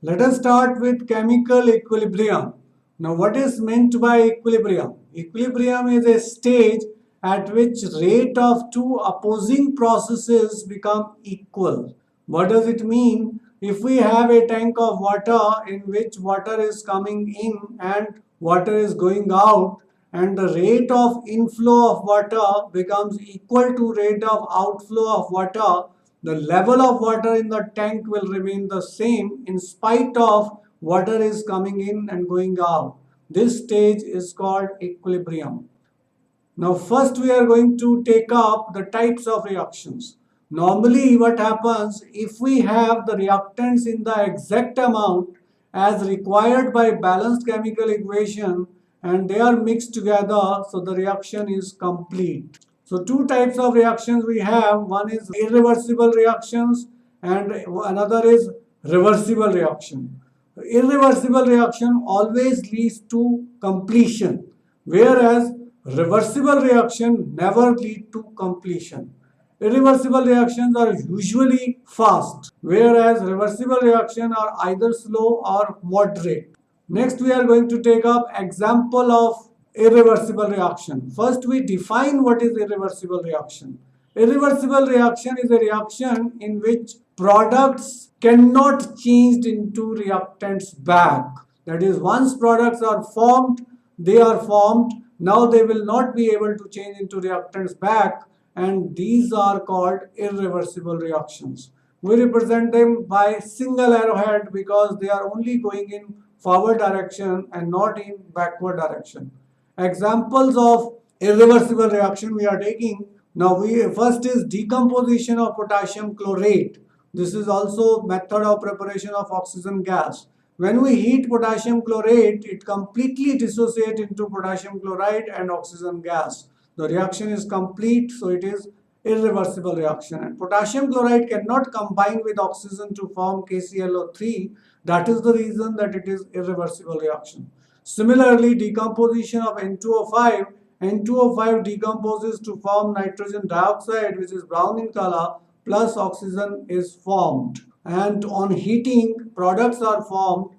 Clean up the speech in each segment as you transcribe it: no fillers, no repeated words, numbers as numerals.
Let us start with chemical equilibrium. Now, what is meant by equilibrium? Equilibrium is a stage at which rate of two opposing processes become equal. What does it mean? If we have a tank of water in which water is coming in and water is going out, and the rate of inflow of water becomes equal to rate of outflow of water, the level of water in the tank will remain the same in spite of water is coming in and going out. This stage is called equilibrium. Now, first we are going to take up the types of reactions. Normally, what happens if we have the reactants in the exact amount as required by balanced chemical equation and they are mixed together, so the reaction is complete. So, two types of reactions we have. One is irreversible reactions and another is reversible reaction. Irreversible reaction always leads to completion, whereas reversible reaction never lead to completion. Irreversible reactions are usually fast, whereas reversible reactions are either slow or moderate. Next, we are going to take up example of irreversible reaction. First, we define what is irreversible reaction. Irreversible reaction is a reaction in which products cannot change into reactants back. That is, once products are formed, they are formed. Now they will not be able to change into reactants back, and these are called irreversible reactions. We represent them by single arrowhead because they are only going in forward direction and not in backward direction. Examples of irreversible reaction we are taking. Now we first is decomposition of potassium chlorate. This is also method of preparation of oxygen gas. When we heat potassium chlorate, it completely dissociates into potassium chloride and oxygen gas. The reaction is complete, so it is irreversible reaction. And potassium chloride cannot combine with oxygen to form KClO3. That is the reason that it is irreversible reaction. Similarly, decomposition of N2O5, N2O5 decomposes to form nitrogen dioxide, which is brown in color, plus oxygen is formed. And on heating, products are formed.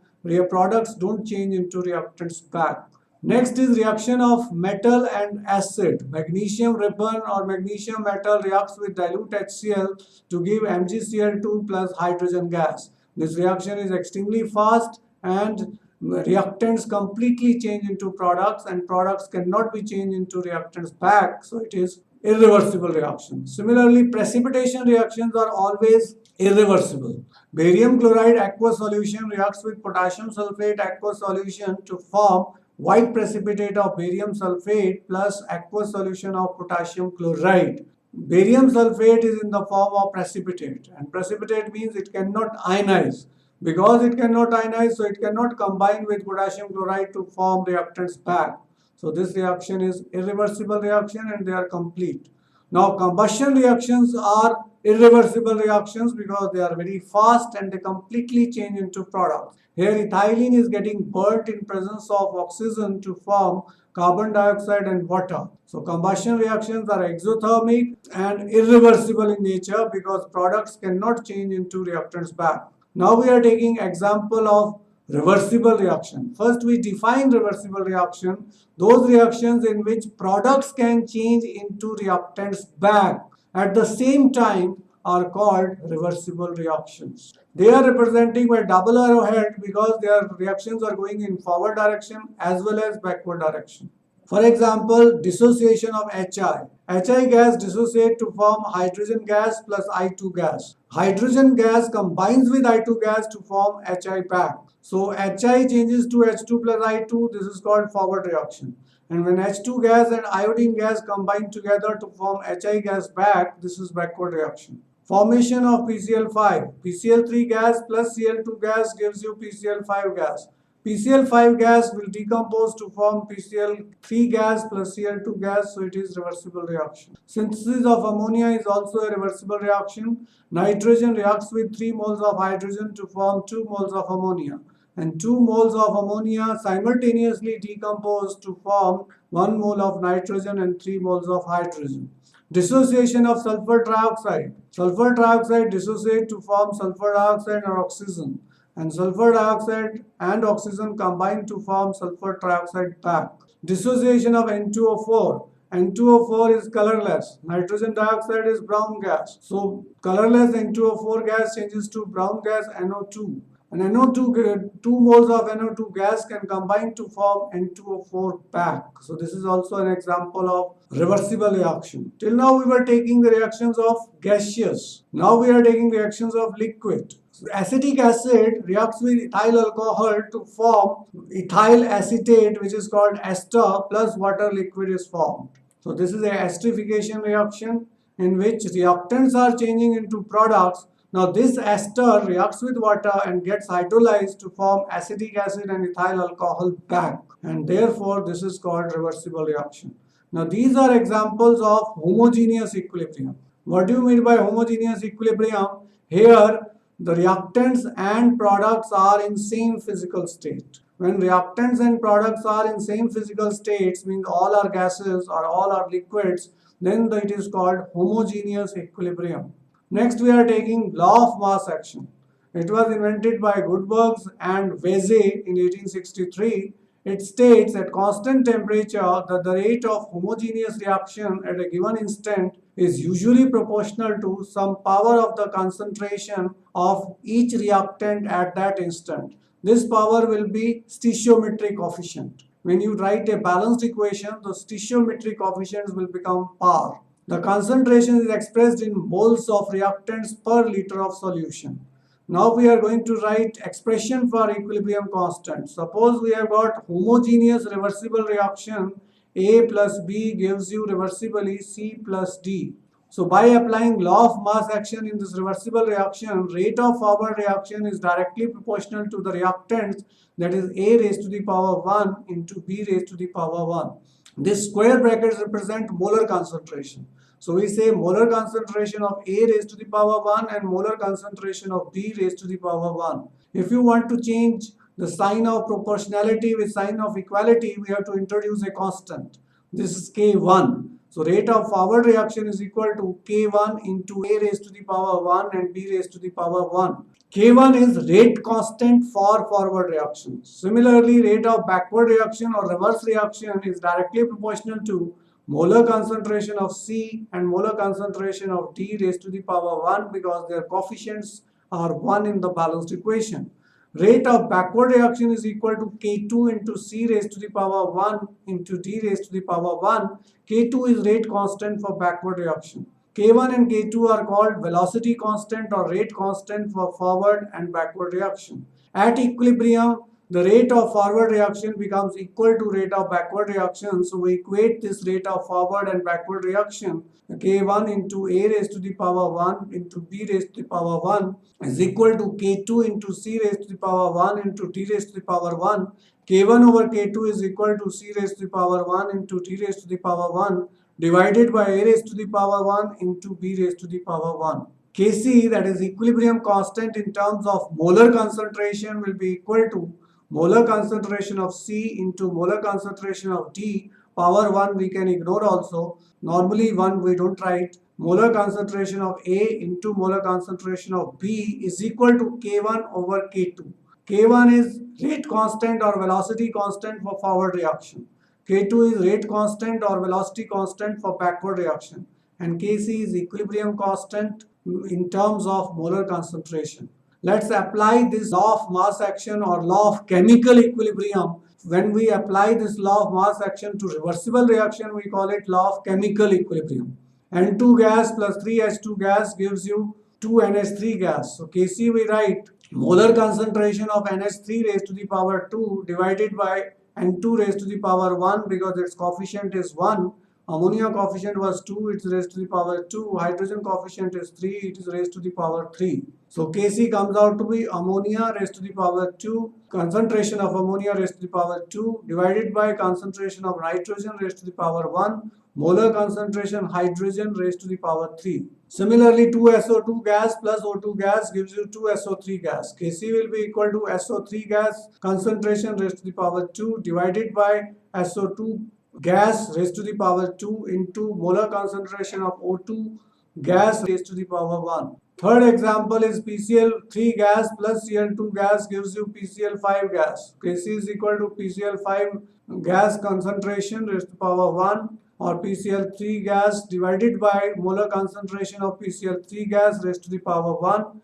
Products don't change into reactants back. Next is reaction of metal and acid. Magnesium ribbon or magnesium metal reacts with dilute HCl to give MgCl2 plus hydrogen gas. This reaction is extremely fast and reactants completely change into products and products cannot be changed into reactants back. So it is irreversible reaction. Similarly, precipitation reactions are always irreversible. Barium chloride aqueous solution reacts with potassium sulfate aqueous solution to form white precipitate of barium sulfate plus aqueous solution of potassium chloride. Barium sulfate is in the form of precipitate, and precipitate means it cannot ionize. Because it cannot ionize, so it cannot combine with potassium chloride to form reactants back. So this reaction is irreversible reaction and they are complete. Now combustion reactions are irreversible reactions because they are very fast and they completely change into products. Here ethylene is getting burnt in presence of oxygen to form carbon dioxide and water. So combustion reactions are exothermic and irreversible in nature because products cannot change into reactants back. Now we are taking example of reversible reaction. First we define reversible reaction, those reactions in which products can change into reactants back at the same time are called reversible reactions. They are representing by double arrowhead because their reactions are going in forward direction as well as backward direction. For example, dissociation of HI. HI gas dissociates to form hydrogen gas plus I2 gas. Hydrogen gas combines with I2 gas to form HI back. So HI changes to H2 plus I2. This is called forward reaction. And when H2 gas and iodine gas combine together to form HI gas back, this is backward reaction. Formation of PCl5. PCl3 gas plus Cl2 gas gives you PCl5 gas. PCl5 gas will decompose to form PCl3 gas plus Cl2 gas, so it is reversible reaction. Synthesis of ammonia is also a reversible reaction. Nitrogen reacts with 3 moles of hydrogen to form 2 moles of ammonia. And 2 moles of ammonia simultaneously decompose to form 1 mole of nitrogen and 3 moles of hydrogen. Dissociation of sulfur trioxide. Sulfur trioxide dissociates to form sulfur dioxide or oxygen. and sulfur dioxide and oxygen combine to form sulfur trioxide back. Dissociation of N2O4. N2O4 is colorless. Nitrogen dioxide is brown gas. So colorless N2O4 gas changes to brown gas NO2. And NO2, 2 moles of NO2 gas can combine to form N2O4 back. So this is also an example of reversible reaction. Till now we were taking the reactions of gaseous. Now we are taking reactions of liquid. So acetic acid reacts with ethyl alcohol to form ethyl acetate, which is called ester, plus water liquid is formed. So this is a esterification reaction in which reactants are changing into products. Now this ester reacts with water and gets hydrolyzed to form acetic acid and ethyl alcohol back, and therefore this is called reversible reaction. Now these are examples of homogeneous equilibrium. What do you mean by homogeneous equilibrium? Here the reactants and products are in same physical state. When reactants and products are in same physical states, means all are gases or all are liquids, then it is called homogeneous equilibrium. Next, we are taking law of mass action. It was invented by Gutenberg and Veзе in 1863. It states at constant temperature that the rate of homogeneous reaction at a given instant is usually proportional to some power of the concentration of each reactant at that instant. This power will be stoichiometric coefficient. When you write a balanced equation, the stoichiometric coefficients will become power. The concentration is expressed in moles of reactants per liter of solution. Now we are going to write expression for equilibrium constant. Suppose we have got homogeneous reversible reaction, A plus B gives you reversibly C plus D. So by applying law of mass action in this reversible reaction, rate of forward reaction is directly proportional to the reactants, that is A raised to the power 1 into B raised to the power 1. This square brackets represent molar concentration. So we say molar concentration of A raised to the power 1 and molar concentration of B raised to the power 1. If you want to change the sign of proportionality with sign of equality, we have to introduce a constant. This is K1. So rate of forward reaction is equal to K1 into A raised to the power 1 and B raised to the power 1. K1 is rate constant for forward reaction. Similarly, rate of backward reaction or reverse reaction is directly proportional to molar concentration of C and molar concentration of D raised to the power 1 because their coefficients are 1 in the balanced equation. Rate of backward reaction is equal to K2 into C raised to the power 1 into D raised to the power 1. K2 is rate constant for backward reaction. K1 and K2 are called velocity constant or rate constant for forward and backward reaction. At equilibrium, the rate of forward reaction becomes equal to rate of backward reaction. So we equate this rate of forward and backward reaction. K1 into A raised to the power 1 into B raised to the power 1 is equal to K2 into C raised to the power 1 into D raised to the power 1. K1 over K2 is equal to C raised to the power 1 into D raised to the power 1 divided by A raised to the power 1 into B raised to the power 1. Kc, that is equilibrium constant in terms of molar concentration, will be equal to molar concentration of C into molar concentration of D. Power 1 we can ignore also. Normally 1 we don't write. Molar concentration of A into molar concentration of B is equal to K1 over K2. K1 is rate constant or velocity constant for forward reaction. K2 is rate constant or velocity constant for backward reaction. And Kc is equilibrium constant in terms of molar concentration. Let's apply this law of mass action or law of chemical equilibrium. When we apply this law of mass action to reversible reaction, we call it law of chemical equilibrium. N2 gas plus 3H2 gas gives you 2NH3 gas. So Kc we write molar concentration of NH3 raised to the power 2 divided by N2 raised to the power 1 because its coefficient is 1. Ammonia coefficient was 2, it is raised to the power 2. Hydrogen coefficient is 3, it is raised to the power 3. So Kc comes out to be ammonia raised to the power 2, concentration of ammonia raised to the power 2 divided by concentration of nitrogen raised to the power 1, molar concentration hydrogen raised to the power 3. Similarly, 2SO2 gas plus O2 gas gives you 2SO3 gas. Kc will be equal to SO3 gas concentration raised to the power 2 divided by SO2 gas raised to the power 2 into molar concentration of O2 gas raised to the power 1. Third example is PCl3 gas plus Cl2 gas gives you PCl5 gas. Kc is equal to PCl5 gas concentration raised to power 1 or PCl3 gas divided by molar concentration of PCl3 gas raised to the power 1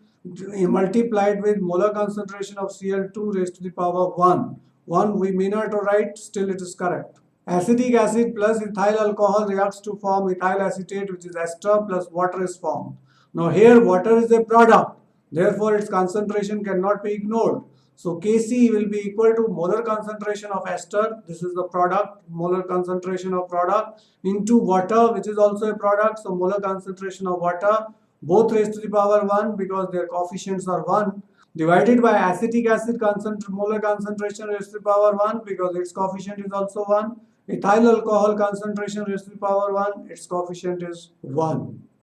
multiplied with molar concentration of Cl2 raised to the power 1. 1 we may not write, still it is correct. Acetic acid plus ethyl alcohol reacts to form ethyl acetate, which is ester, plus water is formed. Now here water is a product, therefore its concentration cannot be ignored. So Kc will be equal to molar concentration of ester, this is the product, molar concentration of product, into water, which is also a product, so molar concentration of water, both raised to the power 1 because their coefficients are 1, divided by acetic acid molar concentration raised to the power 1 because its coefficient is also 1. Ethyl alcohol concentration raised to the power 1, its coefficient is 1.